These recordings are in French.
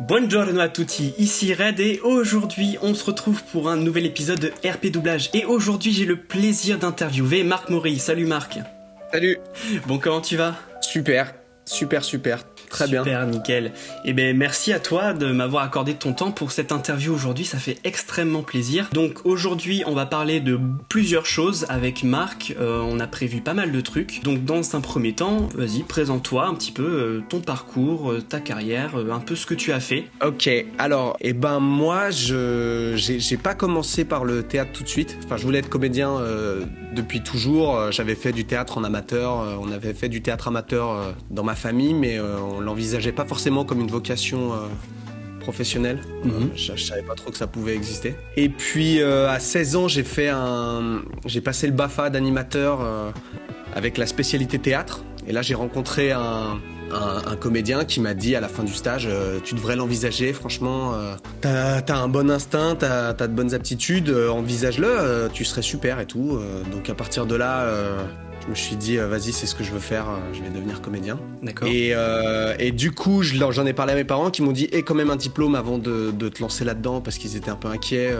Buongiorno à tutti, ici Red et aujourd'hui on se retrouve pour un nouvel épisode de RP Doublage et aujourd'hui j'ai le plaisir d'interviewer Marc Maury. Salut Marc. Salut. Bon, comment tu vas? Super, très bien. Super, nickel. Eh ben merci à toi de m'avoir accordé ton temps pour cette interview aujourd'hui, ça fait extrêmement plaisir. Donc aujourd'hui on va parler de plusieurs choses avec Marc, on a prévu pas mal de trucs. Donc dans un premier temps, vas-y, présente-toi un petit peu ton parcours, ta carrière, un peu ce que tu as fait. Ok, alors, moi j'ai pas commencé par le théâtre tout de suite. Enfin, je voulais être comédien depuis toujours. J'avais fait du théâtre en amateur, on avait fait du théâtre amateur dans ma famille, mais on l'envisageait pas forcément comme une vocation professionnelle. Je savais pas trop que ça pouvait exister. Et puis à 16 ans, j'ai passé le BAFA d'animateur avec la spécialité théâtre. Et là, j'ai rencontré un comédien qui m'a dit à la fin du stage, tu devrais l'envisager, franchement, t'as un bon instinct, t'as de bonnes aptitudes, envisage-le, tu serais super et tout. Donc à partir de là, je me suis dit, vas-y, c'est ce que je veux faire, je vais devenir comédien. D'accord. Et du coup, j'en ai parlé à mes parents qui m'ont dit, aie quand même un diplôme avant de te lancer là-dedans, parce qu'ils étaient un peu inquiets.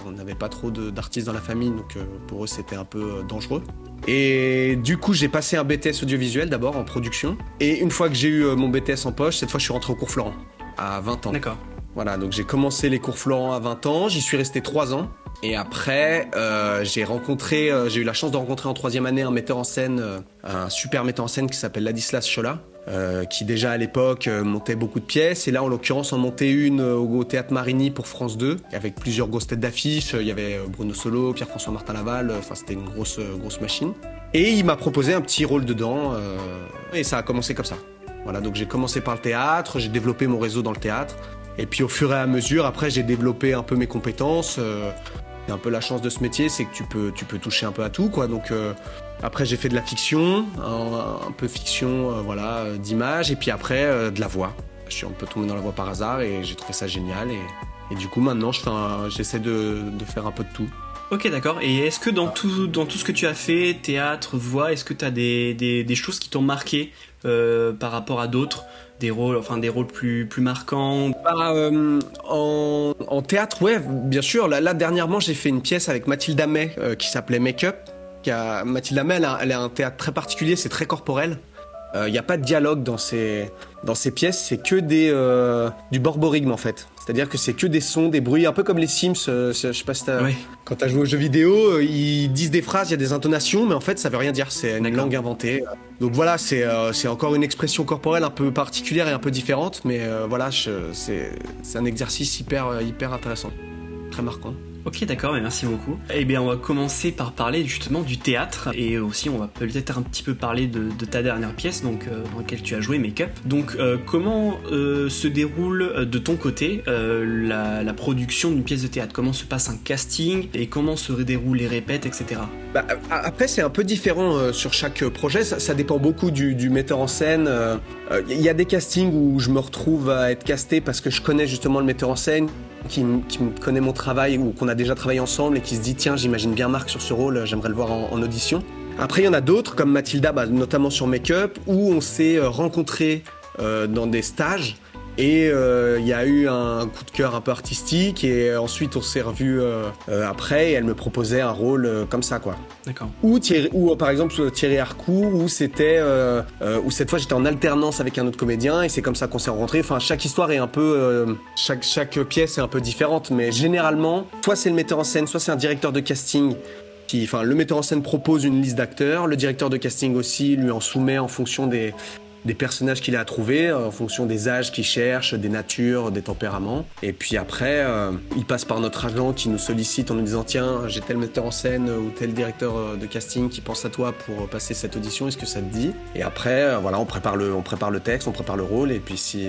On n'avait pas trop d'artistes dans la famille, donc pour eux, c'était un peu dangereux. Et du coup, j'ai passé un BTS audiovisuel d'abord en production. Et une fois que j'ai eu mon BTS en poche, cette fois, je suis rentré au cours Florent à 20 ans. D'accord. Voilà, donc j'ai commencé les cours Florent à 20 ans. J'y suis resté 3 ans. Et après, j'ai eu la chance de rencontrer en 3e année un metteur en scène, un super metteur en scène qui s'appelle Ladislas Chola, qui déjà à l'époque montait beaucoup de pièces. Et là, en l'occurrence, on montait une au Théâtre Marigny pour France 2, avec plusieurs grosses têtes d'affiche. Il y avait Bruno Solo, Pierre-François Martin Laval. Enfin, c'était une grosse machine. Et il m'a proposé un petit rôle dedans. Et ça a commencé comme ça. Voilà, donc j'ai commencé par le théâtre, j'ai développé mon réseau dans le théâtre. Et puis au fur et à mesure, après, j'ai développé un peu mes compétences. C'est un peu la chance de ce métier, c'est que tu peux toucher un peu à tout, quoi. Donc après, j'ai fait de la fiction, un peu fiction, d'image, et puis après de la voix. Je suis un peu tombé dans la voix par hasard et j'ai trouvé ça génial. Et du coup, maintenant, j'essaie de faire un peu de tout. Ok, d'accord. Et est-ce que dans tout ce que tu as fait, théâtre, voix, est-ce que tu as des choses qui t'ont marqué par rapport à d'autres? Des rôles plus marquants? En théâtre, ouais, bien sûr. Là, dernièrement, j'ai fait une pièce avec Mathilda May qui s'appelait Make-up. Mathilda May, elle a un théâtre très particulier, c'est très corporel. Il n'y a pas de dialogue dans ces pièces, c'est que du borborigme en fait. C'est-à-dire que c'est que des sons, des bruits, un peu comme les Sims. Je sais pas si quand t'as joué aux jeux vidéo, ils disent des phrases, il y a des intonations, mais en fait ça veut rien dire, c'est une langue inventée. Donc voilà, c'est encore une expression corporelle un peu particulière et un peu différente, mais c'est un exercice hyper intéressant, très marquant. Ok, d'accord, merci beaucoup. Eh bien, on va commencer par parler justement du théâtre et aussi on va peut-être un petit peu parler de ta dernière pièce, donc dans laquelle tu as joué Make-up. Donc, comment se déroule de ton côté la production d'une pièce de théâtre? Comment se passe un casting et comment se déroulent les répètes, etc. Après, c'est un peu différent sur chaque projet. Ça dépend beaucoup du metteur en scène. Il y a des castings où je me retrouve à être casté parce que je connais justement le metteur en scène, qui connaît mon travail ou qu'on a déjà travaillé ensemble et qui se dit tiens, j'imagine bien Marc sur ce rôle, j'aimerais le voir en audition. Après, il y en a d'autres comme Mathilda, notamment sur Make-up, où on s'est rencontrés dans des stages et il y a eu un coup de cœur un peu artistique et ensuite on s'est revus après et elle me proposait un rôle comme ça, quoi. D'accord. Ou par exemple Thierry Harcourt, où cette fois j'étais en alternance avec un autre comédien et c'est comme ça qu'on s'est rencontrés. Enfin, chaque histoire est un peu chaque pièce est un peu différente, mais généralement soit c'est le metteur en scène, soit c'est un directeur de casting le metteur en scène propose une liste d'acteurs, le directeur de casting aussi lui en soumet en fonction des personnages qu'il a à trouver, en fonction des âges qu'il cherche, des natures, des tempéraments. Et puis après, il passe par notre agent qui nous sollicite en nous disant tiens, j'ai tel metteur en scène ou tel directeur de casting qui pense à toi pour passer cette audition, est-ce que ça te dit? Et après, on prépare le texte, on prépare le rôle, et puis si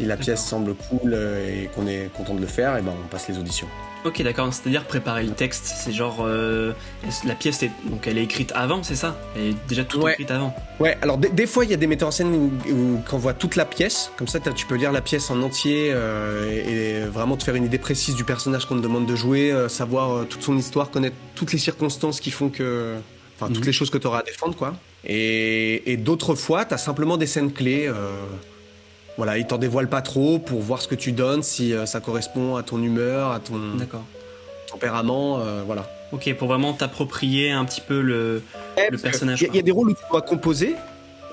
la pièce semble cool et qu'on est content de le faire, et on passe les auditions. Ok, d'accord, c'est-à-dire préparer le texte, c'est genre la pièce elle est écrite avant, c'est ça? Elle est déjà toute écrite avant. Ouais, alors des fois il y a des metteurs en scène où qu'on voit toute la pièce, comme ça tu peux lire la pièce en entier et vraiment te faire une idée précise du personnage qu'on te demande de jouer, savoir toute son histoire, connaître toutes les circonstances qui font que... Enfin, toutes les choses que tu auras à défendre, quoi. Et d'autres fois, t'as simplement des scènes clés Voilà, il t'en dévoile pas trop pour voir ce que tu donnes, si ça correspond à ton humeur, à ton D'accord. tempérament, voilà. Ok, pour vraiment t'approprier un petit peu le personnage. Il y a des rôles où tu dois composer,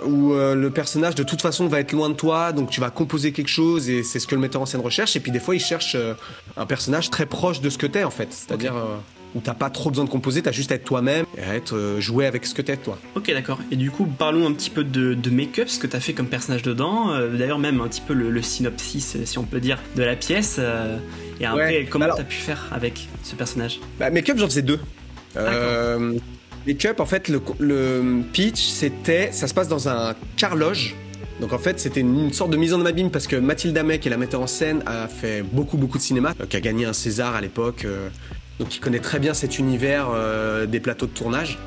où le personnage de toute façon va être loin de toi, donc tu vas composer quelque chose et c'est ce que le metteur en scène recherche. Et puis des fois il cherche un personnage très proche de ce que t'es en fait, c'est-à-dire où t'as pas trop besoin de composer, t'as juste à être toi-même et à être jouer avec ce que t'es toi. Ok, d'accord. Et du coup, parlons un petit peu de make-up, ce que t'as fait comme personnage dedans. D'ailleurs, même un petit peu le synopsis, si on peut dire, de la pièce. Et après, comment t'as pu faire avec ce personnage? Make-up, j'en faisais 2. Make-up, en fait, le pitch, ça se passe dans un carloge. Donc en fait, c'était une sorte de mise en abîme parce que Mathilda May, qui est la metteur en scène, a fait beaucoup de cinéma, qui a gagné un César à l'époque. Donc il connaît très bien cet univers des plateaux de tournage.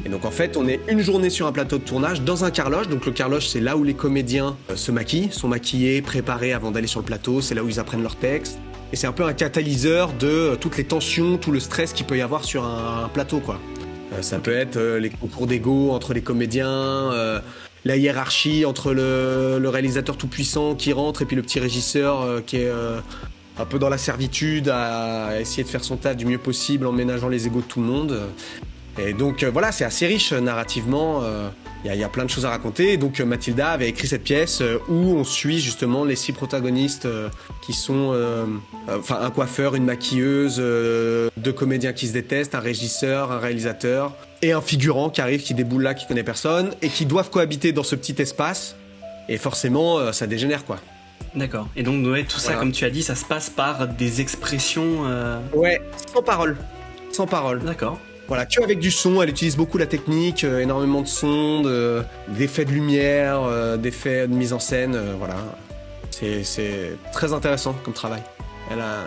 Et donc en fait, on est une journée sur un plateau de tournage dans un carloge. Donc le carloge, c'est là où les comédiens se maquillent, sont maquillés, préparés avant d'aller sur le plateau. C'est là où ils apprennent leurs textes. Et c'est un peu un catalyseur de toutes les tensions, tout le stress qu'il peut y avoir sur un plateau, quoi. Ça peut être les concours d'ego entre les comédiens, la hiérarchie entre le réalisateur tout-puissant qui rentre et puis le petit régisseur qui est un peu dans la servitude à essayer de faire son taf du mieux possible en ménageant les égos de tout le monde. Et donc voilà, c'est assez riche narrativement. Il y a plein de choses à raconter. Et donc Mathilda avait écrit cette pièce où on suit justement les 6 protagonistes qui sont un coiffeur, une maquilleuse, 2 comédiens qui se détestent, un régisseur, un réalisateur et un figurant qui arrive, qui déboule là, qui connaît personne et qui doivent cohabiter dans ce petit espace. Et forcément, ça dégénère, quoi. D'accord. Et donc ouais, tout ça, comme tu as dit, ça se passe par des expressions... Ouais, sans parole. Sans parole. D'accord. Voilà, que avec du son, elle utilise beaucoup la technique, énormément de sons, d'effets de lumière, d'effets de mise en scène, voilà. C'est très intéressant comme travail.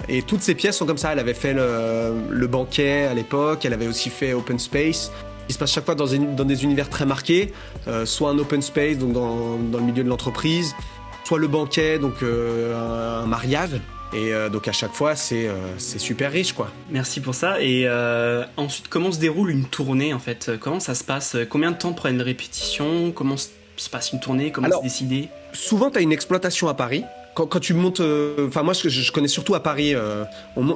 Et toutes ses pièces sont comme ça, elle avait fait le banquet à l'époque, elle avait aussi fait Open Space, qui se passe chaque fois dans des univers très marqués, soit un open space, donc dans le milieu de l'entreprise, soit le banquet, donc un mariage. Et donc à chaque fois, c'est super riche, quoi. Merci pour ça. Et ensuite, comment se déroule une tournée, en fait? Comment ça se passe? Combien de temps prend une répétition? Comment se passe une tournée? Comment c'est décidé? Souvent, tu as une exploitation à Paris. Quand tu montes... moi, je connais surtout à Paris.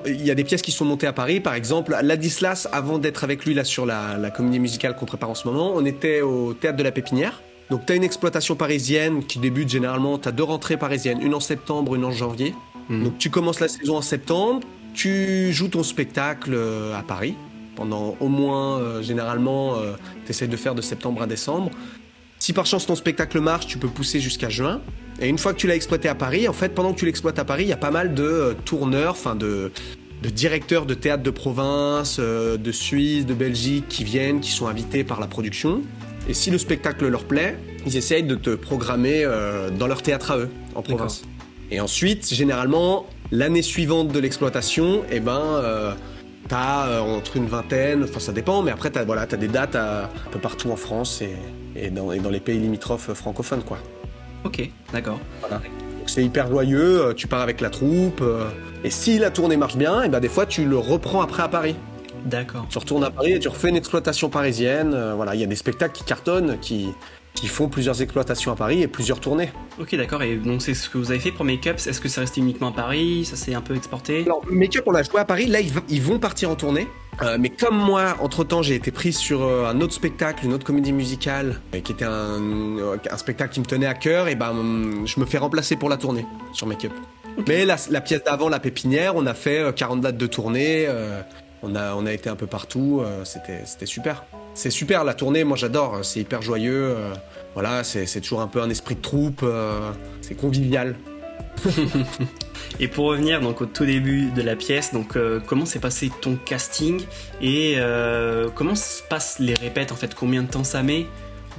Il y a des pièces qui sont montées à Paris. Par exemple, Ladislas, avant d'être avec lui là sur la comédie musicale qu'on prépare en ce moment, on était au Théâtre de la Pépinière. Donc tu as une exploitation parisienne qui débute généralement, tu as 2 rentrées parisiennes, une en septembre, une en janvier. Donc tu commences la saison en septembre, tu joues ton spectacle à Paris pendant au moins, généralement, tu essaies de faire de septembre à décembre. Si par chance ton spectacle marche, tu peux pousser jusqu'à juin. Et une fois que tu l'as exploité à Paris, en fait, pendant que tu l'exploites à Paris, il y a pas mal de tourneurs, de directeurs de théâtre de province, de Suisse, de Belgique qui viennent, qui sont invités par la production. Et si le spectacle leur plaît, ils essayent de te programmer dans leur théâtre à eux, en province. D'accord. Et ensuite, généralement, l'année suivante de l'exploitation, t'as entre une vingtaine, enfin ça dépend, mais après t'as des dates un peu partout en France et dans les pays limitrophes francophones, quoi. Ok, d'accord. Voilà. Donc c'est hyper joyeux, tu pars avec la troupe, et si la tournée marche bien, et des fois tu le reprends après à Paris. D'accord. Tu retournes à Paris et tu refais une exploitation parisienne, voilà, il y a des spectacles qui cartonnent, qui font plusieurs exploitations à Paris et plusieurs tournées. Ok, d'accord. Et donc c'est ce que vous avez fait pour Make-up. Est-ce que c'est resté uniquement à Paris? Ça s'est un peu exporté? Alors, Make-up, on l'a joué à Paris. Là, ils vont partir en tournée. Mais comme moi, entre-temps, j'ai été pris sur un autre spectacle, une autre comédie musicale, qui était un spectacle qui me tenait à cœur, et je me fais remplacer pour la tournée sur Make-up. Okay. Mais la pièce d'avant, La Pépinière, on a fait 40 dates de tournée. On a été un peu partout. C'était super. C'est super la tournée, moi j'adore, c'est hyper joyeux, voilà, c'est toujours un peu un esprit de troupe, c'est convivial. Et pour revenir donc au tout début de la pièce, donc comment s'est passé ton casting et comment se passent les répètes en fait, combien de temps ça met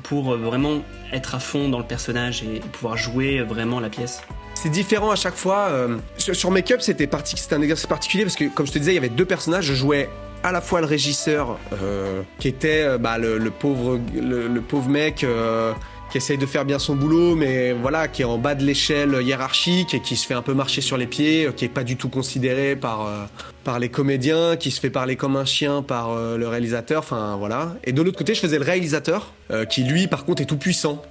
pour vraiment être à fond dans le personnage et pouvoir jouer vraiment la pièce? C'est différent à chaque fois. Sur Make-up, c'était un exercice particulier parce que comme je te disais, il y avait 2 personnages, je jouais à la fois le régisseur qui était le pauvre mec qui essaye de faire bien son boulot mais voilà qui est en bas de l'échelle hiérarchique et qui se fait un peu marcher sur les pieds, qui est pas du tout considéré par les comédiens, qui se fait parler comme un chien par le réalisateur, enfin voilà. Et de l'autre côté je faisais le réalisateur qui lui par contre est tout puissant.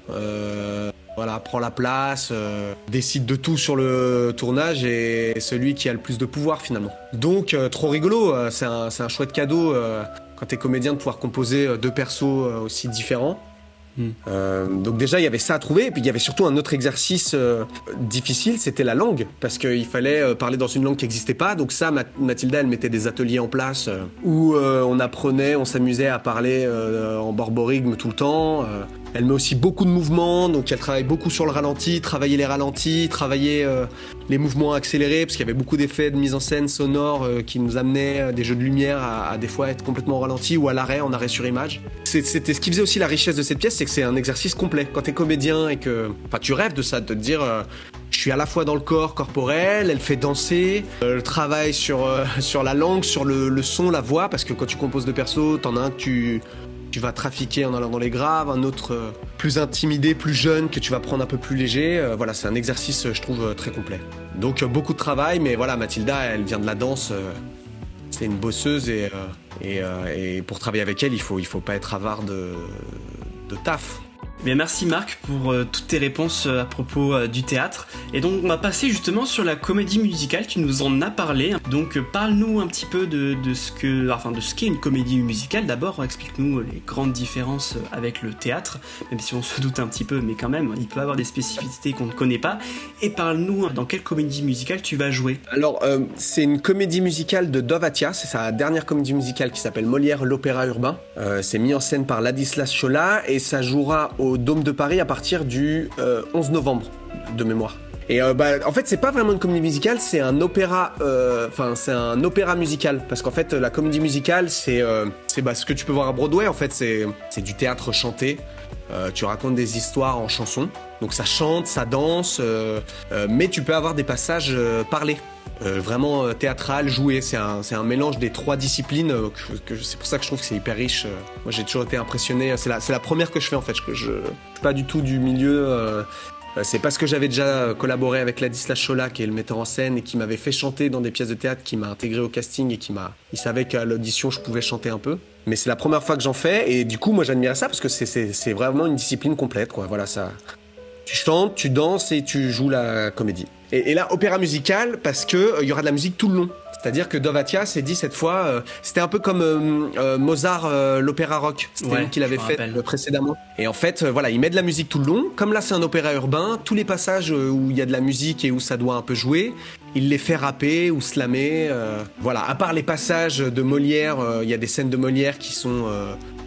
voilà, prend la place, décide de tout sur le tournage et est celui qui a le plus de pouvoir finalement. Donc trop rigolo, c'est un chouette cadeau quand t'es comédien de pouvoir composer deux persos aussi différents. Donc déjà il y avait ça à trouver et puis il y avait surtout un autre exercice difficile, c'était la langue parce qu'il fallait parler dans une langue qui n'existait pas. Donc ça Mathilda elle mettait des ateliers en place où on s'amusait à parler en borborigme tout le temps. Elle met aussi beaucoup de mouvements, donc elle travaille beaucoup sur le ralenti, travailler les ralentis, travailler les mouvements accélérés, parce qu'il y avait beaucoup d'effets de mise en scène sonore qui nous amenaient des jeux de lumière à des fois être complètement au ralenti ou à l'arrêt, en arrêt sur image. C'était ce qui faisait aussi la richesse de cette pièce, c'est que c'est un exercice complet. Quand t'es comédien et que tu rêves de ça, de te dire je suis à la fois dans le corps corporel, elle fait danser, le travail sur la langue, sur le son, la voix, parce que quand tu composes deux persos, t'en as un que tu vas trafiquer en allant dans les graves, un autre plus intimidé, plus jeune, que tu vas prendre un peu plus léger. Voilà, c'est un exercice, je trouve, très complet. Donc beaucoup de travail, mais voilà, Mathilda, elle vient de la danse, c'est une bosseuse et pour travailler avec elle, il faut pas être avare de taf. Bien, merci Marc pour toutes tes réponses à propos du théâtre. Et donc on va passer justement sur la comédie musicale, tu nous en as parlé. Donc parle-nous un petit peu de ce qu'est une comédie musicale. D'abord, explique-nous les grandes différences avec le théâtre, même si on se doute un petit peu, mais quand même, il peut y avoir des spécificités qu'on ne connaît pas. Et parle-nous dans quelle comédie musicale tu vas jouer. Alors, c'est une comédie musicale de Dov Atia, c'est sa dernière comédie musicale qui s'appelle Molière, l'opéra urbain. C'est mis en scène par Ladislas Chola et ça jouera au Dôme de Paris à partir du 11 novembre de mémoire. Et en fait, c'est pas vraiment une comédie musicale, c'est un opéra. C'est un opéra musical parce qu'en fait, la comédie musicale, c'est ce que tu peux voir à Broadway. En fait, c'est du théâtre chanté. Tu racontes des histoires en chansons, donc ça chante, ça danse, mais tu peux avoir des passages parlés. Vraiment théâtral, joué, c'est un mélange des trois disciplines c'est pour ça que je trouve que c'est hyper riche. Moi j'ai toujours été impressionné, c'est la première que je fais en fait, je suis pas du tout du milieu, c'est parce que j'avais déjà collaboré avec Ladislas Chola qui est le metteur en scène et qui m'avait fait chanter dans des pièces de théâtre, qui m'a intégré au casting et il savait qu'à l'audition je pouvais chanter un peu. Mais c'est la première fois que j'en fais et du coup moi j'admire ça parce que c'est vraiment une discipline complète quoi, voilà ça. Tu chantes, tu danses et tu joues la comédie. Et là, opéra musical, parce que y aura de la musique tout le long. C'est-à-dire que Dov Atia s'est dit cette fois, c'était un peu comme Mozart, l'opéra rock. C'était lui qui l'avait fait précédemment. Et en fait, voilà, il met de la musique tout le long. Comme là, c'est un opéra urbain, tous les passages où il y a de la musique et où ça doit un peu jouer, il les fait rapper ou slammer. Voilà, à part les passages de Molière, il y a des scènes de Molière qui sont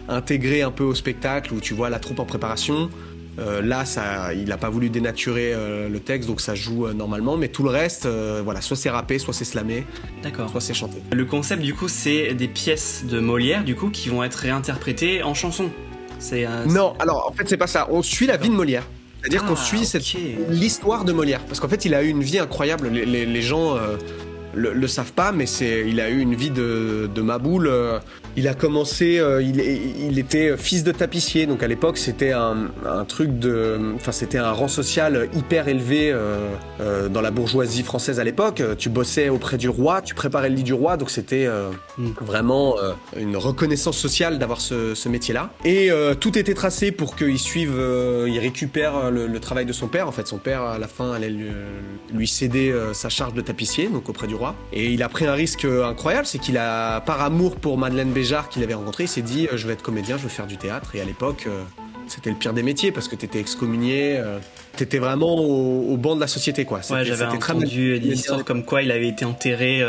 intégrées un peu au spectacle, où tu vois la troupe en préparation. Là, il n'a pas voulu dénaturer le texte, donc ça joue normalement, mais tout le reste, voilà, soit c'est rappé, soit c'est slamé, soit c'est chanté. Le concept, du coup, c'est des pièces de Molière, du coup, qui vont être réinterprétées en chansons. Non, alors en fait, c'est pas ça. On suit la vie de Molière. C'est-à-dire qu'on suit l'histoire de Molière. Parce qu'en fait, il a eu une vie incroyable. Les gens le savent pas, mais il a eu une vie de maboule. Il a commencé, il était fils de tapissier, donc à l'époque c'était c'était un rang social hyper élevé dans la bourgeoisie française à l'époque. Tu bossais auprès du roi, tu préparais le lit du roi, donc c'était vraiment une reconnaissance sociale d'avoir ce métier-là. Et tout était tracé pour qu'il suive, il récupère le travail de son père. En fait, son père à la fin allait lui céder sa charge de tapissier, donc auprès du roi. Et il a pris un risque incroyable, c'est qu'il a, par amour pour Madeleine Béjart qu'il avait rencontré, il s'est dit je vais être comédien, je vais faire du théâtre. Et à l'époque, c'était le pire des métiers parce que t'étais excommunié, t'étais vraiment au banc de la société quoi. J'avais entendu des histoires comme quoi il avait été enterré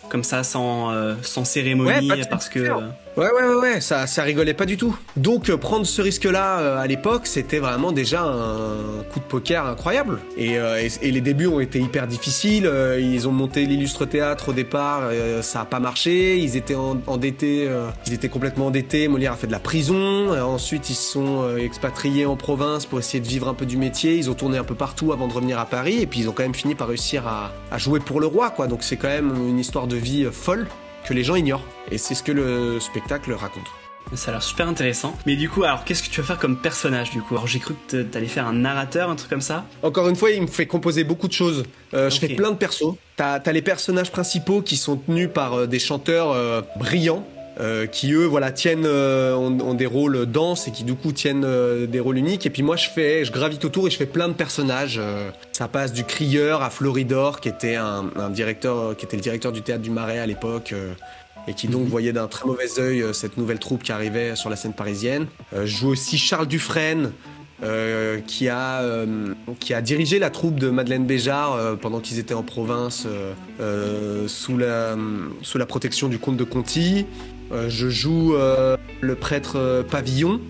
comme ça sans cérémonie parce que... Ouais, ça rigolait pas du tout. Donc prendre ce risque-là à l'époque, c'était vraiment déjà un coup de poker incroyable. Et les débuts ont été hyper difficiles. Ils ont monté l'Illustre Théâtre au départ, ça a pas marché. Ils étaient endettés, ils étaient complètement endettés. Molière a fait de la prison. Ensuite, ils se sont expatriés en province pour essayer de vivre un peu du métier. Ils ont tourné un peu partout avant de revenir à Paris. Et puis ils ont quand même fini par réussir à jouer pour le roi, quoi. Donc c'est quand même une histoire de vie folle que les gens ignorent. Et c'est ce que le spectacle raconte. Ça a l'air super intéressant. Mais du coup, alors qu'est-ce que tu vas faire comme personnage du coup? Alors j'ai cru que t'allais faire un narrateur, un truc comme ça. Encore une fois, il me fait composer beaucoup de choses. Je fais plein de persos. T'as les personnages principaux qui sont tenus par des chanteurs brillants. qui eux voilà tiennent ont des rôles denses et qui du coup tiennent des rôles uniques. Et puis moi je gravite autour et je fais plein de personnages. Ça passe du crieur à Floridor qui était un directeur qui était le directeur du théâtre du Marais à l'époque. Et qui donc voyait d'un très mauvais œil cette nouvelle troupe qui arrivait sur la scène parisienne. Je joue aussi Charles Dufresne, qui a dirigé la troupe de Madeleine Béjart pendant qu'ils étaient en province sous la protection du comte de Conti. Je joue le prêtre Pavillon.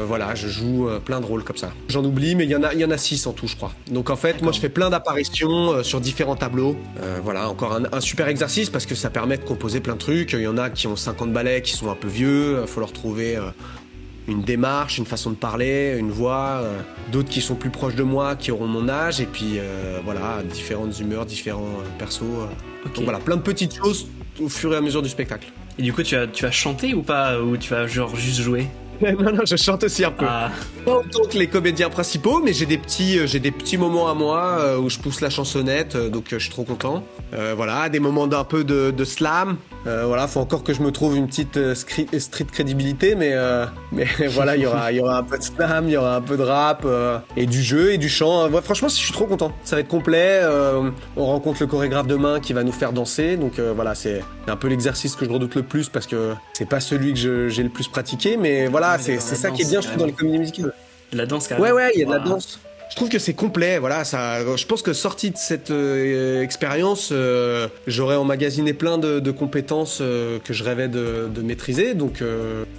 Voilà, je joue plein de rôles comme ça. J'en oublie, mais il y en a 6 en tout, je crois. Donc en fait, moi je fais plein d'apparitions sur différents tableaux. Voilà, encore un super exercice parce que ça permet de composer plein de trucs. Il y en a qui ont 50 ballets, qui sont un peu vieux. Il faut leur trouver une démarche, une façon de parler, une voix. D'autres qui sont plus proches de moi, qui auront mon âge. Et puis voilà, différentes humeurs, différents persos. Okay. Donc voilà, plein de petites choses au fur et à mesure du spectacle. Et du coup, tu vas chanter ou pas? Ou tu vas genre juste jouer? Non, je chante aussi un peu. Pas autant que les comédiens principaux, mais j'ai des petits moments à moi où je pousse la chansonnette, donc je suis trop content. Voilà, des moments d'un peu de slam. Voilà, faut encore que je me trouve une petite street crédibilité, mais voilà, il y aura un peu de slam, il y aura un peu de rap et du jeu et du chant. Ouais, franchement, je suis trop content. Ça va être complet. On rencontre le chorégraphe demain qui va nous faire danser, donc voilà, c'est un peu l'exercice que je redoute le plus parce que c'est pas celui que j'ai le plus pratiqué, mais voilà, c'est ça qui est bien, je trouve, dans les comédies musicales. De la danse, carrément. Ouais, il y a de la danse. Je trouve que c'est complet, voilà. Je pense que sorti de cette expérience, j'aurais emmagasiné plein de compétences que je rêvais de maîtriser, donc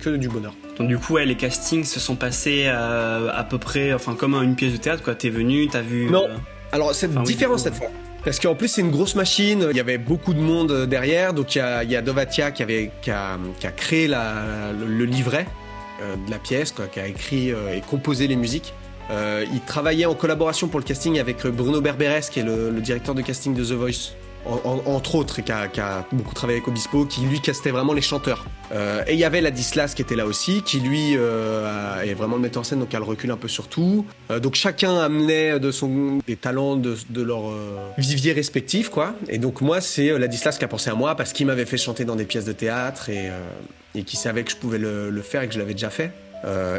que du bonheur. Donc du coup, les castings se sont passés à peu près, enfin comme une pièce de théâtre, quoi. T'es venu, t'as vu. Non. Alors c'est différent cette fois. Parce qu'en plus c'est une grosse machine, il y avait beaucoup de monde derrière, donc il y a Dovatia qui a créé le livret de la pièce, quoi, qui a écrit et composé les musiques. Il travaillait en collaboration pour le casting avec Bruno Berberes, qui est le directeur de casting de The Voice, entre autres, et qui a beaucoup travaillé avec Obispo, qui lui castait vraiment les chanteurs. Et il y avait Ladislas qui était là aussi, qui lui est vraiment le metteur en scène, donc a le recul un peu sur tout. Donc chacun amenait des talents de leur vivier respectif, quoi. Et donc moi, c'est Ladislas qui a pensé à moi parce qu'il m'avait fait chanter dans des pièces de théâtre et qui savait que je pouvais le faire et que je l'avais déjà fait.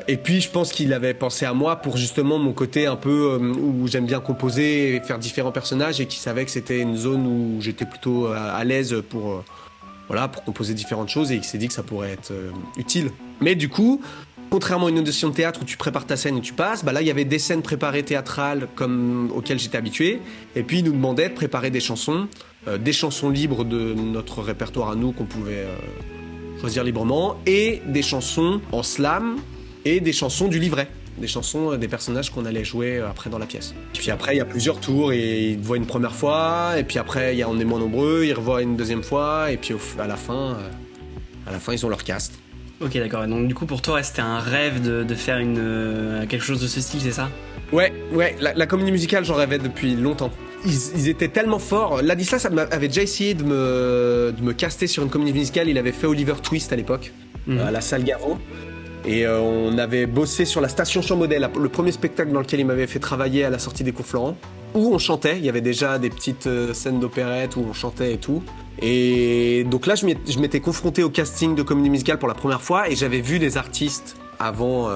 Et puis je pense qu'il avait pensé à moi pour justement mon côté un peu où j'aime bien composer et faire différents personnages, et qu'il savait que c'était une zone où j'étais plutôt à l'aise pour composer différentes choses, et il s'est dit que ça pourrait être utile. Mais du coup, contrairement à une audition de théâtre où tu prépares ta scène et tu passes, là il y avait des scènes préparées théâtrales auxquelles j'étais habitué, et puis il nous demandait de préparer des chansons libres de notre répertoire à nous qu'on pouvait choisir librement, et des chansons en slam et des chansons du livret, des chansons des personnages qu'on allait jouer après dans la pièce. Puis après il y a plusieurs tours, et ils te voient une première fois, et puis après on est moins nombreux, ils revoient une deuxième fois, et puis à la fin ils ont leur cast. Ok, d'accord. Donc du coup pour toi c'était un rêve de faire quelque chose de ce style, c'est ça? Ouais, la comédie musicale, j'en rêvais depuis longtemps. Ils étaient tellement forts. Ladislas avait déjà essayé de me caster sur une comédie musicale. Il avait fait Oliver Twist à l'époque, à la salle Gaveau. Et on avait bossé sur la Station Champmodel, le premier spectacle dans lequel il m'avait fait travailler à la sortie des cours Florent, où on chantait. Il y avait déjà des petites scènes d'opérette où on chantait et tout. Et donc là, je m'étais confronté au casting de comédie musicale pour la première fois, et j'avais vu des artistes avant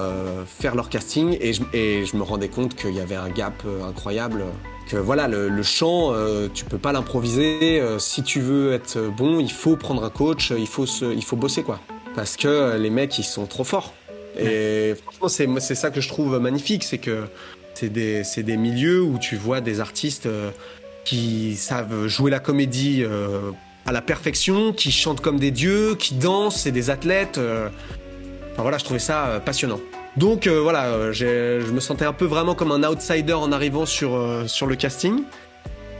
faire leur casting, et je me rendais compte qu'il y avait un gap incroyable. Que voilà, le chant, tu peux pas l'improviser. Si tu veux être bon, il faut prendre un coach, il faut bosser, quoi. Parce que les mecs, ils sont trop forts. Et franchement, c'est ça que je trouve magnifique, c'est que c'est des milieux où tu vois des artistes qui savent jouer la comédie à la perfection, qui chantent comme des dieux, qui dansent, c'est des athlètes. Enfin voilà, je trouvais ça passionnant. Donc voilà, je me sentais un peu vraiment comme un outsider en arrivant sur le casting.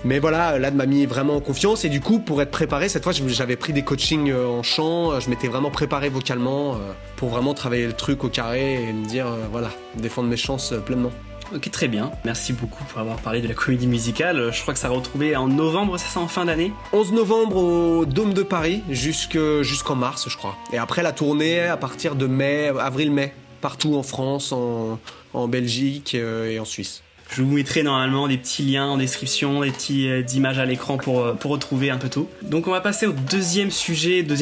Mais voilà, Lad m'a mis vraiment en confiance, et du coup, pour être préparé, cette fois, j'avais pris des coachings en chant, je m'étais vraiment préparé vocalement pour vraiment travailler le truc au carré et me dire, voilà, défendre mes chances pleinement. Ok, très bien. Merci beaucoup pour avoir parlé de la comédie musicale. Je crois que ça a retrouvé en novembre, c'est ça, en fin d'année? 11 novembre au Dôme de Paris, jusqu'en mars, je crois. Et après, la tournée à partir de avril-mai, partout en France, en Belgique et en Suisse. Je vous mettrai normalement des petits liens en description, des petits images à l'écran pour retrouver un peu tout. Donc on va passer au deuxième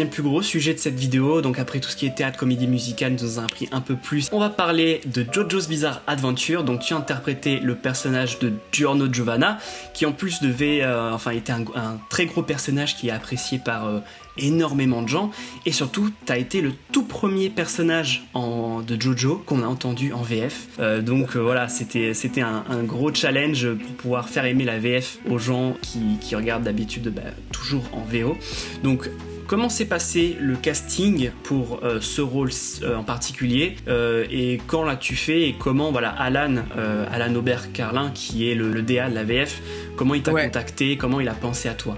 plus gros sujet de cette vidéo. Donc après tout ce qui est théâtre, comédie musicale, nous en a appris un peu plus. On va parler de JoJo's Bizarre Adventure. Donc tu as interprété le personnage de Giorno Giovanna, qui en plus était un très gros personnage qui est apprécié par énormément de gens, et surtout t'as été le tout premier personnage de Jojo qu'on a entendu en VF, donc voilà, c'était un gros challenge pour pouvoir faire aimer la VF aux gens qui regardent d'habitude toujours en VO. Donc comment s'est passé le casting pour ce rôle en particulier, et quand l'as-tu fait, et comment Alan Aubert-Carlin, qui est le DA de la VF, comment il t'a contacté, comment il a pensé à toi?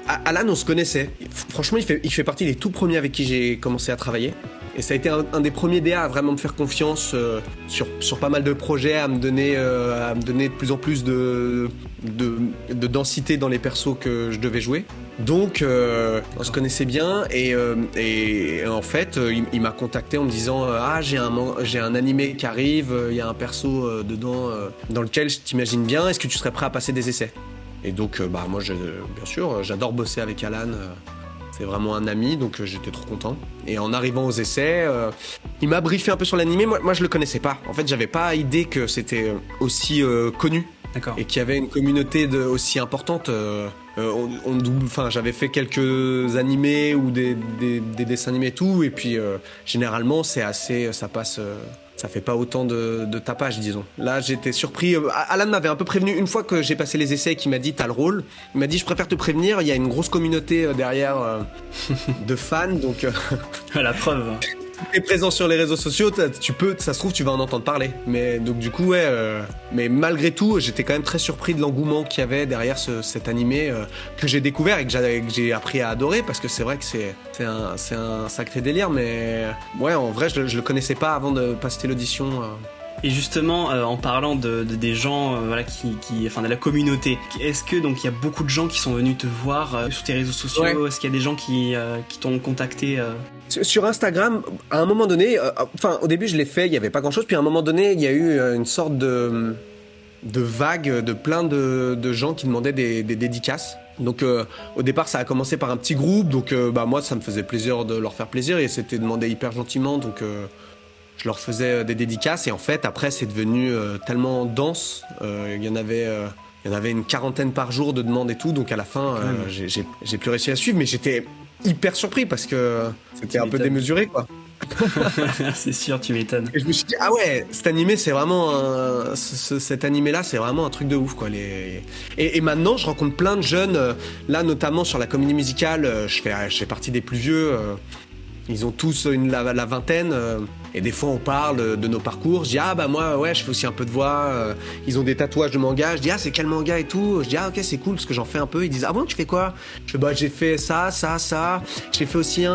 Alan, on se connaissait. Franchement, il fait partie des tout premiers avec qui j'ai commencé à travailler. Et ça a été un des premiers DA à vraiment me faire confiance sur pas mal de projets, à me donner de plus en plus de densité dans les persos que je devais jouer. Donc, on se connaissait bien, et en fait, il m'a contacté en me disant j'ai un animé qui arrive, il y a un perso dedans dans lequel je t'imagine bien, est-ce que tu serais prêt à passer des essais? Et donc, moi, bien sûr, j'adore bosser avec Alan. C'est vraiment un ami, donc j'étais trop content. Et en arrivant aux essais, il m'a briefé un peu sur l'animé. Moi, je le connaissais pas. En fait, j'avais pas idée que c'était aussi connu. D'accord. Et qu'il y avait une communauté aussi importante. J'avais fait quelques animés ou des dessins animés et tout. Et puis, généralement, ça passe... ça fait pas autant de tapage, disons. Là, j'étais surpris. Alan m'avait un peu prévenu une fois que j'ai passé les essais et qu'il m'a dit t'as le rôle. Il m'a dit je préfère te prévenir, il y a une grosse communauté derrière de fans, donc. La preuve. Tu es présent sur les réseaux sociaux, ça se trouve tu vas en entendre parler. Mais donc du coup mais malgré tout, j'étais quand même très surpris de l'engouement qu'il y avait derrière cet animé que j'ai découvert et que j'ai appris à adorer, parce que c'est vrai que c'est un sacré délire, mais en vrai je le connaissais pas avant de passer l'audition. Et justement, en parlant des gens, de la communauté, est-ce que donc il y a beaucoup de gens qui sont venus te voir sur tes réseaux sociaux? Est-ce qu'il y a des gens qui t'ont contacté Sur Instagram, à un moment donné, au début je l'ai fait, il y avait pas grand-chose, puis à un moment donné, il y a eu une sorte de vague de plein de gens qui demandaient des dédicaces. Donc au départ ça a commencé par un petit groupe, donc moi ça me faisait plaisir de leur faire plaisir, et c'était demandé hyper gentiment, donc je leur faisais des dédicaces, et en fait après c'est devenu tellement dense, il y en avait une quarantaine par jour de demandes et tout, donc à la fin j'ai plus réussi à suivre, mais j'étais hyper surpris parce que c'était un peu démesuré, quoi. C'est sûr, tu m'étonnes. Et je me suis dit cet animé c'est vraiment cet animé là c'est vraiment un truc de ouf, quoi. Et maintenant je rencontre plein de jeunes là, notamment sur la comédie musicale, je fais partie des plus vieux. Ils ont tous la vingtaine, et des fois on parle de nos parcours. Je dis moi je fais aussi un peu de voix. Ils ont des tatouages de manga. Je dis c'est quel manga et tout. Je dis ok, c'est cool parce que j'en fais un peu. Ils disent bon, tu fais quoi? Je fais j'ai fait ça. J'ai fait aussi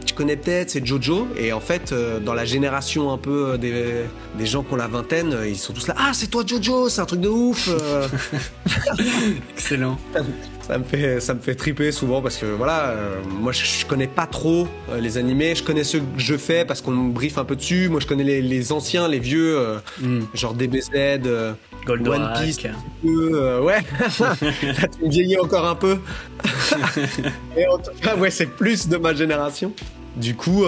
tu connais peut-être, c'est Jojo. Et en fait dans la génération un peu des gens qui ont la vingtaine, ils sont tous là c'est toi Jojo, c'est un truc de ouf. Excellent. Ça me fait triper souvent parce que moi je connais pas trop les animés, je connais ceux que je fais parce qu'on me briefe un peu dessus. Moi je connais les anciens, les vieux, genre DBZ, One Piece, Là tu me vieillis encore un peu. Et en tout cas c'est plus de ma génération. Du coup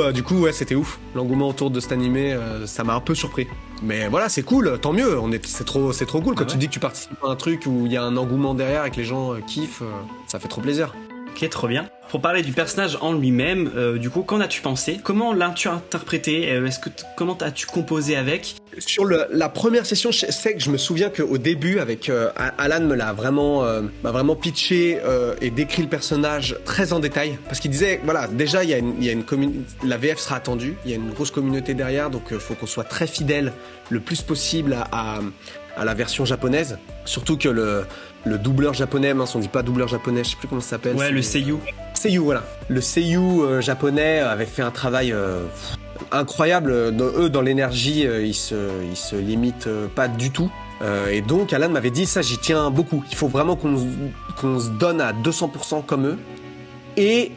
c'était ouf. L'engouement autour de cet animé, ça m'a un peu surpris. Mais voilà, c'est cool, tant mieux. C'est trop cool quand tu dis que tu participes à un truc où il y a un engouement derrière et que les gens kiffent. Ça fait trop plaisir. Ok, trop bien. Pour parler du personnage en lui-même, du coup, qu'en as-tu pensé? Comment l'as-tu interprété? Comment as-tu composé avec? Sur la première session, je sais que je me souviens qu'au début, avec Alan m'a vraiment pitché et décrit le personnage très en détail, parce qu'il disait déjà il y a une la VF sera attendue, il y a une grosse communauté derrière, donc il faut qu'on soit très fidèle le plus possible à la version japonaise, surtout que le doubleur japonais, on dit pas doubleur japonais, je sais plus comment ça s'appelle. Le seiyuu. Seiyuu, voilà. Le seiyuu japonais avait fait un travail incroyable. Eux, dans l'énergie, ils se limitent pas du tout. Et donc, Alan m'avait dit, ça, j'y tiens beaucoup. Il faut vraiment qu'on se donne à 200% comme eux. Et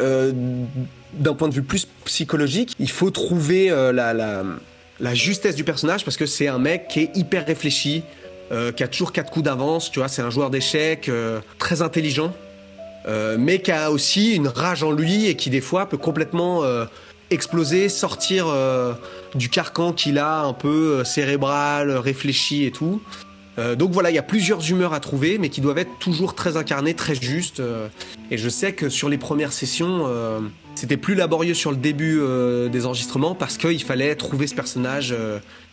d'un point de vue plus psychologique, il faut trouver la justesse du personnage, parce que c'est un mec qui est hyper réfléchi, qui a toujours 4 coups d'avance, tu vois, c'est un joueur d'échecs très intelligent, mais qui a aussi une rage en lui et qui des fois peut complètement exploser, sortir du carcan qu'il a un peu cérébral, réfléchi et tout. Donc voilà, il y a plusieurs humeurs à trouver, mais qui doivent être toujours très incarnées, très justes. Et je sais que sur les premières sessions, c'était plus laborieux sur le début des enregistrements parce qu'il fallait trouver ce personnage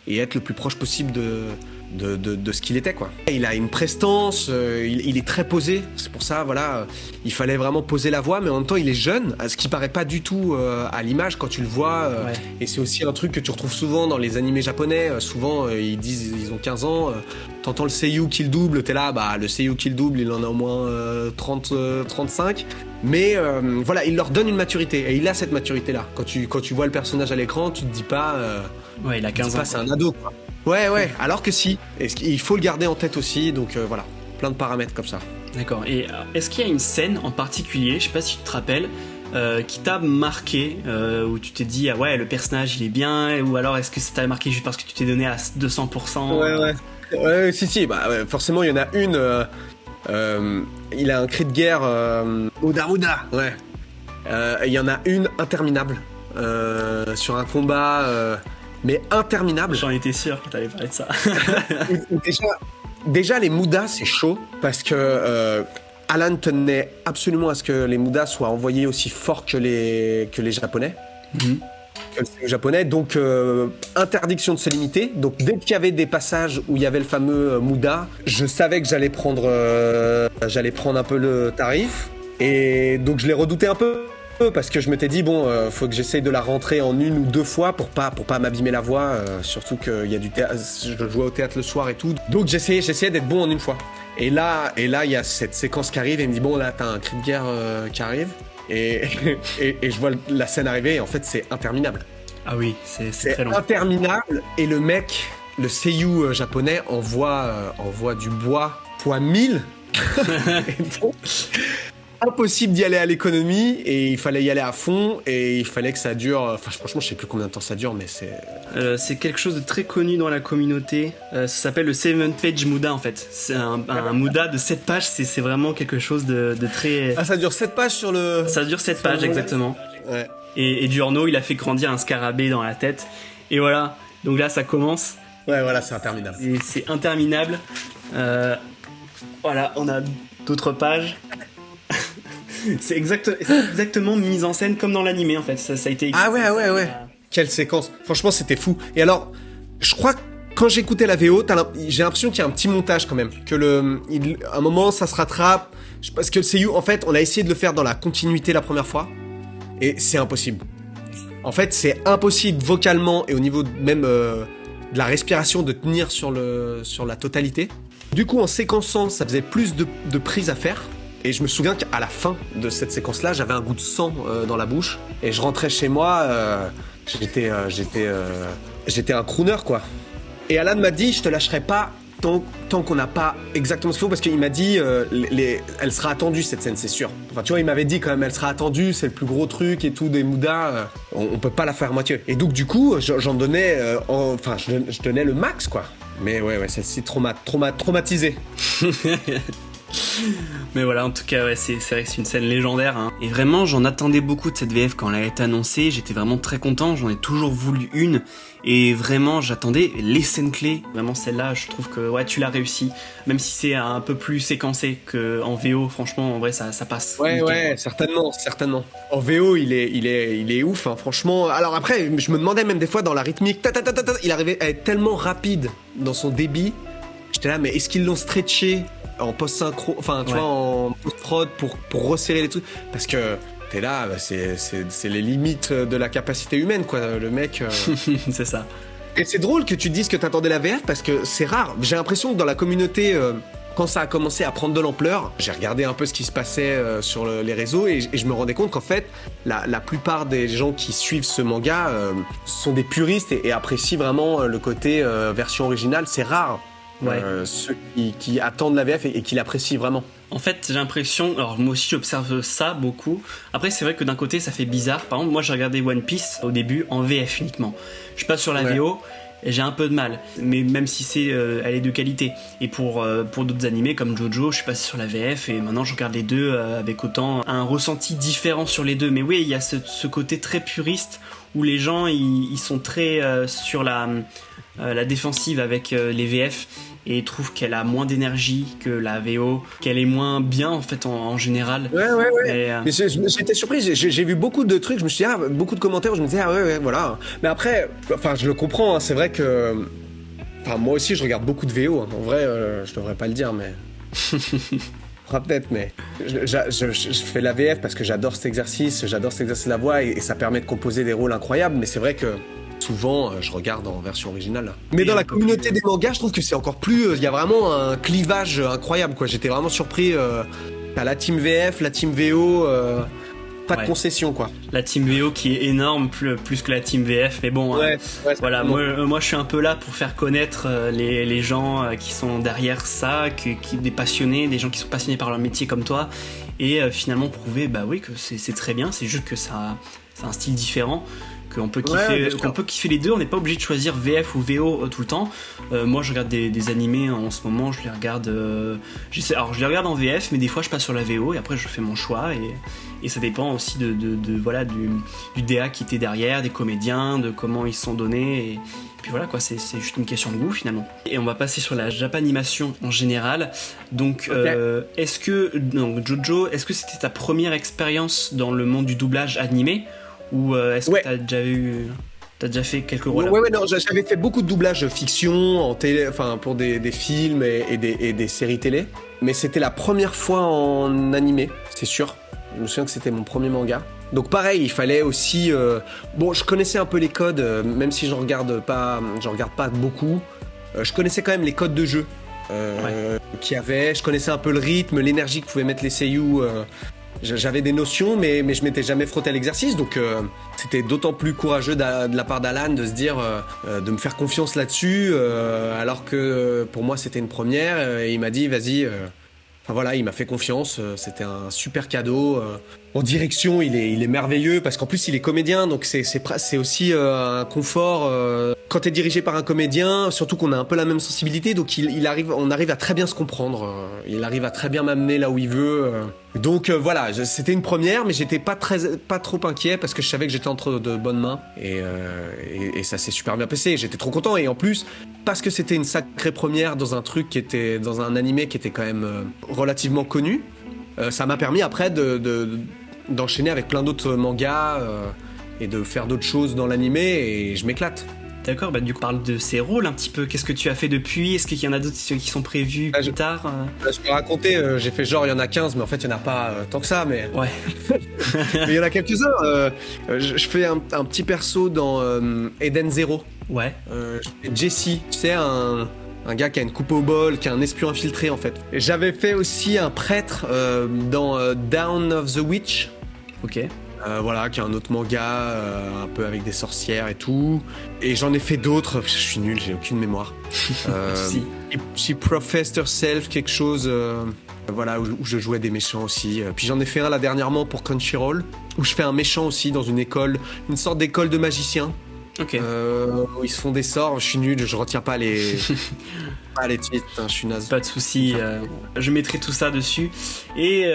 et être le plus proche possible de ce qu'il était, quoi. Il a une prestance, il est très posé, c'est pour ça, voilà, il fallait vraiment poser la voix, mais en même temps il est jeune, ce qui paraît pas du tout à l'image quand tu le vois, Ouais. et c'est aussi un truc que tu retrouves souvent dans les animés japonais, souvent ils disent ils ont 15 ans, t'entends le seiyuu qui le double, t'es là, bah le seiyuu qui le double, il en a au moins 30, 35, mais voilà, il leur donne une maturité, et il a cette maturité-là. Quand tu vois le personnage à l'écran, tu te dis pas... Ouais, il a 15 ans. c'est un ado, quoi. Ouais, alors que si. Il faut le garder en tête aussi, donc voilà. Plein de paramètres comme ça. D'accord. Et est-ce qu'il y a une scène en particulier, je sais pas si tu te rappelles, qui t'a marqué, où tu t'es dit, ah ouais, le personnage il est bien, ou alors est-ce que ça t'a marqué juste parce que tu t'es donné à 200%? Ouais, si, bah ouais, forcément, il y en a une. Il a un cri de guerre. Muda, ouais. Il y en a une interminable. Sur un combat. Mais interminable. J'en étais sûr que t'allais parler de ça. Déjà, les Mudas, c'est chaud parce que Alan tenait absolument à ce que les Mudas soient envoyés aussi forts que les Japonais. Mhm. Que les Japonais. Donc, interdiction de se limiter. Donc, dès qu'il y avait des passages où il y avait le fameux Muda, je savais que j'allais prendre un peu le tarif. Et donc, je l'ai redouté un peu. Parce que je m'étais dit bon, faut que j'essaye de la rentrer en 1 ou 2 fois pour pas m'abîmer la voix, surtout qu'il y a du théâtre, je jouais au théâtre le soir et tout, donc j'essayais d'être bon en 1 fois. Et là il y a cette séquence qui arrive et il me dit bon là t'as un cri de guerre qui arrive et je vois la scène arriver et en fait c'est interminable. Ah oui, c'est très long. Interminable et le mec, le seiyuu japonais envoie du bois fois 1000. Et donc, impossible d'y aller à l'économie et il fallait y aller à fond et il fallait que ça dure. Enfin, franchement, je sais plus combien de temps ça dure, mais c'est quelque chose de très connu dans la communauté. Ça s'appelle le 7-page Muda en fait. C'est un Muda de 7 pages, c'est vraiment quelque chose de très. Ah, ça dure 7 pages sur le. Ça dure 7 pages, exactement. Ouais. Et Giorno, il a fait grandir un scarabée dans la tête. Et voilà, donc là ça commence. Ouais, voilà, c'est interminable. Et c'est interminable. Voilà, on a d'autres pages. C'est exactement mise en scène comme dans l'animé en fait. Ça a été. Ah ouais. Quelle séquence. Franchement, c'était fou. Et alors, je crois que quand j'écoutais la VO, j'ai l'impression qu'il y a un petit montage quand même. Que à un moment, ça se rattrape. Parce que le seiyuu, en fait, on a essayé de le faire dans la continuité la première fois. Et c'est impossible. En fait, c'est impossible vocalement et au niveau même de la respiration de tenir sur la totalité. Du coup, en séquençant, ça faisait plus de prises à faire. Et je me souviens qu'à la fin de cette séquence-là, j'avais un goût de sang dans la bouche. Et je rentrais chez moi, j'étais un crooner, quoi. Et Alan m'a dit, je te lâcherai pas tant qu'on n'a pas exactement ce qu'il faut, parce qu'il m'a dit, elle sera attendue cette scène, c'est sûr. Enfin, tu vois, il m'avait dit quand même, elle sera attendue, c'est le plus gros truc et tout, des Mudas, on peut pas la faire à moitié. Et donc, du coup, j'en donnais, je donnais le max, quoi. Mais ouais, celle-ci traumatisé. Mais voilà, en tout cas, ouais, c'est vrai que c'est une scène légendaire, hein. Et vraiment, j'en attendais beaucoup de cette VF quand elle a été annoncée. J'étais vraiment très content, j'en ai toujours voulu une. Et vraiment, j'attendais les scènes clés. Vraiment, celle-là, je trouve que ouais, tu l'as réussi. Même si c'est un peu plus séquencé qu'en VO, franchement, en vrai, ça passe. Ouais, certainement. En VO, il est ouf, hein, franchement. Alors après, je me demandais même des fois dans la rythmique, il arrivait à être tellement rapide dans son débit. J'étais là, mais est-ce qu'ils l'ont stretché en post-synchro, enfin, tu vois, en post-prod pour resserrer les trucs? Parce que t'es là, bah, c'est les limites de la capacité humaine, quoi, le mec. C'est ça. Et c'est drôle que tu dises que t'attendais la VF parce que c'est rare. J'ai l'impression que dans la communauté, quand ça a commencé à prendre de l'ampleur, j'ai regardé un peu ce qui se passait sur les réseaux et je me rendais compte qu'en fait, la plupart des gens qui suivent ce manga sont des puristes et apprécient vraiment le côté version originale. C'est rare. Ouais. Ceux qui attendent la VF et qui l'apprécient vraiment. En fait, j'ai l'impression, alors moi aussi j'observe ça beaucoup. Après, c'est vrai que d'un côté ça fait bizarre. Par exemple, moi j'ai regardé One Piece au début en VF uniquement. Je passe sur la VO j'ai un peu de mal. Mais même si elle est de qualité. Et pour d'autres animés comme Jojo, je suis passé sur la VF et maintenant je regarde les deux avec autant un ressenti différent sur les deux. Mais oui, il y a ce côté très puriste où les gens ils sont très sur la défensive avec les VF et trouvent qu'elle a moins d'énergie que la VO, qu'elle est moins bien en fait en général. Ouais. Mais j'étais surpris, j'ai vu beaucoup de trucs, je me suis dit, beaucoup de commentaires où je me disais, ouais, voilà. Mais après, enfin, je le comprends, hein, c'est vrai que. Enfin, moi aussi, je regarde beaucoup de VO. Hein. En vrai, je devrais pas le dire, mais. Peut-être, mais je fais la VF parce que j'adore cet exercice de la voix et ça permet de composer des rôles incroyables, mais c'est vrai que souvent je regarde en version originale. Mais dans la communauté des mangas, je trouve que c'est encore plus, il y a vraiment un clivage incroyable, quoi. J'étais vraiment surpris, t'as la team VF, la team VO, pas de concession, quoi. La team VO qui est énorme, plus que la team VF, mais bon, voilà, moi je suis un peu là pour faire connaître les gens qui sont derrière ça, des passionnés, des gens qui sont passionnés par leur métier comme toi, et finalement prouver que c'est très bien, c'est juste que ça c'est un style différent, qu'on peut kiffer les deux, on n'est pas obligé de choisir VF ou VO tout le temps. Moi je regarde des animés en ce moment, je les regarde alors je les regarde en VF, mais des fois je passe sur la VO et après je fais mon choix et ça dépend aussi du DA qui était derrière, des comédiens, de comment ils se sont donnés et puis voilà quoi, c'est juste une question de goût finalement. Et on va passer sur la Japanimation en général. Donc Jojo, est-ce que c'était ta première expérience dans le monde du doublage animé ou est-ce que t'as déjà fait quelques rôles? Ouais, non, j'avais fait beaucoup de doublage fiction en télé, enfin pour des films et des séries télé, mais c'était la première fois en animé, c'est sûr. Je me souviens que c'était mon premier manga. Donc pareil, il fallait aussi je connaissais un peu les codes, même si j'en regarde pas beaucoup. Je connaissais quand même les codes de jeu qu'il y avait, je connaissais un peu le rythme, l'énergie que pouvaient mettre les seiyuu. J'avais des notions, mais je m'étais jamais frotté à l'exercice, donc c'était d'autant plus courageux de la part d'Alan de se dire, de me faire confiance là-dessus, alors que pour moi c'était une première, et il m'a dit vas-y, enfin voilà, il m'a fait confiance, c'était un super cadeau. En direction, il est merveilleux parce qu'en plus il est comédien, donc c'est aussi un confort quand t'es dirigé par un comédien, surtout qu'on a un peu la même sensibilité, donc on arrive à très bien se comprendre. Il arrive à très bien m'amener là où il veut. Donc voilà, c'était une première, mais j'étais pas trop inquiet parce que je savais que j'étais entre de bonnes mains et ça s'est super bien passé. J'étais trop content et en plus parce que c'était une sacrée première dans un truc qui était dans un animé qui était quand même relativement connu. Ça m'a permis après d'enchaîner avec plein d'autres mangas et de faire d'autres choses dans l'animé et je m'éclate. D'accord, du coup, parle de ces rôles un petit peu. Qu'est-ce que tu as fait depuis? Est-ce qu'il y en a d'autres qui sont prévus plus tard? Je peux raconter, j'ai fait genre il y en a 15, mais en fait il n'y en a pas tant que ça. Mais ouais. Mais il y en a quelques-uns. Je fais un petit perso dans Eden Zero. Ouais. Jesse, tu sais, un gars qui a une coupe au bol, qui est un espion infiltré en fait. Et j'avais fait aussi un prêtre dans Down of the Witch. Ok. Voilà, qui est un autre manga, un peu avec des sorcières et tout. Et j'en ai fait d'autres, je suis nul, j'ai aucune mémoire. She Professed Herself, quelque chose, voilà, où je jouais des méchants aussi. Puis j'en ai fait un là dernièrement pour Crunchyroll, où je fais un méchant aussi dans une école, une sorte d'école de magiciens. Ok. Où ils se font des sorts, je suis nul, je retiens pas les... pas les titres, je suis naze. Pas de soucis, je mettrai tout ça dessus. Et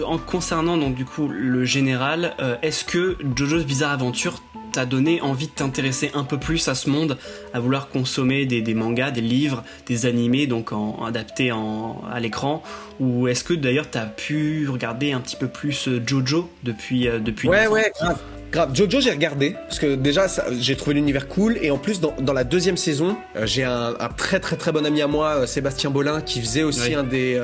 en concernant donc du coup le général, est-ce que Jojo's Bizarre Adventure t'a donné envie de t'intéresser un peu plus à ce monde, à vouloir consommer des mangas, des livres, des animés donc adaptés à l'écran, ou est-ce que d'ailleurs t'as pu regarder un petit peu plus Jojo depuis Ouais, grave. Jojo, j'ai regardé parce que déjà j'ai trouvé l'univers cool et en plus dans la deuxième saison, j'ai un très très très bon ami à moi, Sébastien Bolin, qui faisait aussi un des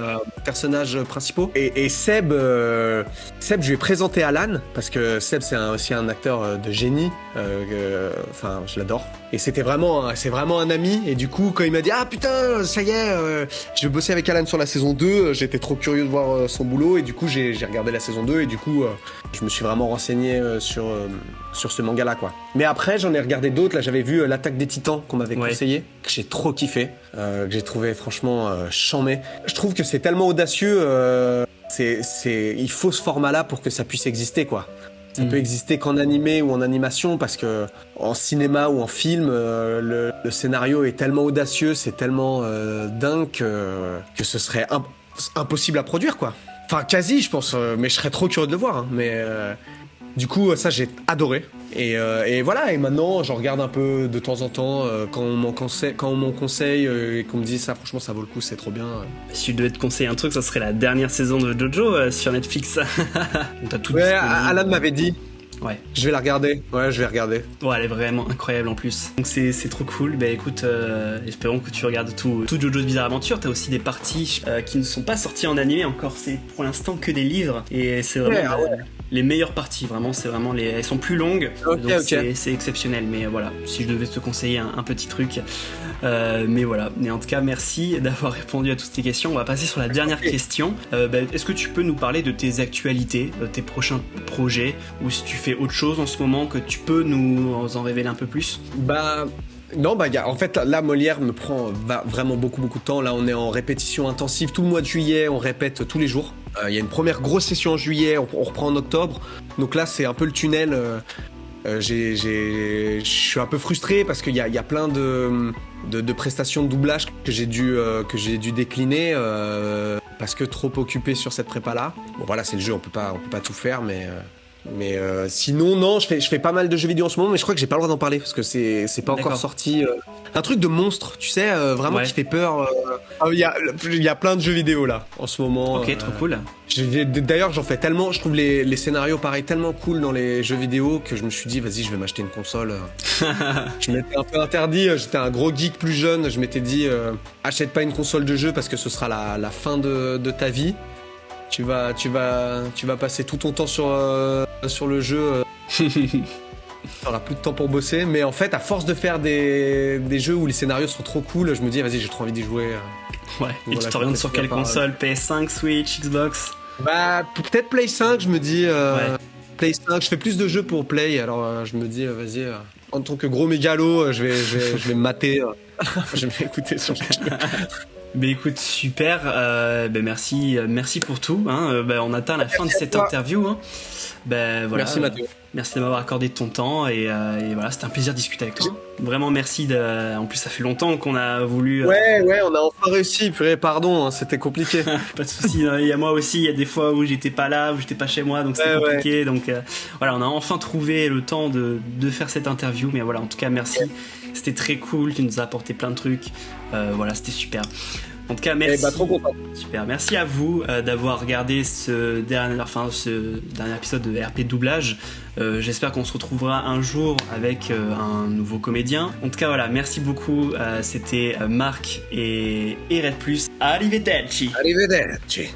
personnages principaux. Et Seb, je lui ai présenté Alan parce que Seb c'est aussi un acteur de génie. Enfin, je l'adore. Et c'est vraiment un ami. Et du coup, quand il m'a dit ah putain, ça y est, je vais bosser avec Alan sur la saison 2, j'étais trop curieux de voir son boulot et du coup j'ai regardé la saison 2 et du coup je me suis vraiment renseigné sur ce manga là quoi. Mais après j'en ai regardé d'autres, là j'avais vu l'Attaque des Titans qu'on m'avait conseillé, que j'ai trop kiffé, que j'ai trouvé franchement chambé. Je trouve que c'est tellement audacieux, il faut ce format là pour que ça puisse exister quoi. Ça peut exister qu'en animé ou en animation parce que en cinéma ou en film, le scénario est tellement audacieux, c'est tellement dingue que ce serait impossible à produire, quoi. Enfin, quasi, je pense, mais je serais trop curieux de le voir. Hein. Mais du coup, ça, j'ai adoré. Et voilà, et maintenant, j'en regarde un peu de temps en temps quand on m'en conseille et qu'on me dit ça, franchement, ça vaut le coup, c'est trop bien. Si je devais te conseiller un truc, ça serait la dernière saison de Jojo sur Netflix. T'as tout ouais, Alan m'avait dit. Ouais. Je vais la regarder. Ouais, je vais regarder. Ouais, elle est vraiment incroyable en plus. Donc c'est trop cool. Bah écoute, espérons que tu regardes tout Jojo's Bizarre Adventure. T'as aussi des parties qui ne sont pas sorties en animé encore. C'est pour l'instant que des livres. Et c'est vraiment les meilleures parties. Vraiment, c'est vraiment elles sont plus longues. Donc c'est exceptionnel. Mais voilà, si je devais te conseiller un petit truc. Mais voilà. Mais en tout cas, merci d'avoir répondu à toutes tes questions. On va passer sur la dernière question. Est-ce que tu peux nous parler de tes actualités, tes prochains projets, ou si tu fais autre chose en ce moment que tu peux nous en révéler un peu plus? Non, en fait, là, Molière me prend vraiment beaucoup de temps. Là, on est en répétition intensive. Tout le mois de juillet, on répète tous les jours. Il y a une première grosse session en juillet, on reprend en octobre. Donc là, c'est un peu le tunnel. Je suis un peu frustré parce qu'il y a plein de prestations de doublage que j'ai dû décliner parce que trop occupé sur cette prépa-là. Bon, voilà, c'est le jeu, on peut pas tout faire, mais sinon non, je fais pas mal de jeux vidéo en ce moment, mais je crois que j'ai pas le droit d'en parler parce que c'est pas encore sorti. Un truc de monstre, tu sais, vraiment qui fait peur. Il y a plein de jeux vidéo là en ce moment. Ok, trop cool. D'ailleurs, j'en fais tellement, je trouve les scénarios pareil tellement cool dans les jeux vidéo que je me suis dit vas-y, je vais m'acheter une console. Je m'étais un peu interdit, j'étais un gros geek plus jeune, je m'étais dit achète pas une console de jeu parce que ce sera la fin de ta vie. Tu vas passer tout ton temps sur le jeu. T'auras plus de temps pour bosser. Mais en fait, à force de faire des jeux où les scénarios sont trop cool, je me dis, vas-y, j'ai trop envie d'y jouer. Ouais, et tu t'orientes sur quelle console? PS5, Switch, Xbox? Peut-être Play 5, je me dis. Play 5, je fais plus de jeux pour Play, alors je me dis, vas-y, en tant que gros mégalo, je vais me mater. Je vais écouter sur le jeu. Ben écoute, super, merci pour tout. Hein. On atteint la fin de cette interview. Hein. Voilà, merci Mathieu. Merci de m'avoir accordé ton temps et voilà, c'était un plaisir de discuter avec toi. Vraiment merci. En plus, ça fait longtemps qu'on a voulu. Ouais, on a enfin réussi. Purée, pardon, c'était compliqué. Pas de souci. Il y a moi aussi. Il y a des fois où j'étais pas là, où j'étais pas chez moi, donc c'était compliqué. Ouais. Donc voilà, on a enfin trouvé le temps de faire cette interview. Mais voilà, en tout cas, merci. C'était très cool. Tu nous as apporté plein de trucs. Voilà, c'était super. En tout cas, merci. Trop content. Super. Merci à vous d'avoir regardé ce dernier épisode de RP Doublage. J'espère qu'on se retrouvera un jour avec un nouveau comédien. En tout cas, voilà, merci beaucoup. C'était Marc et Red Plus. Arrivederci. Arrivederci.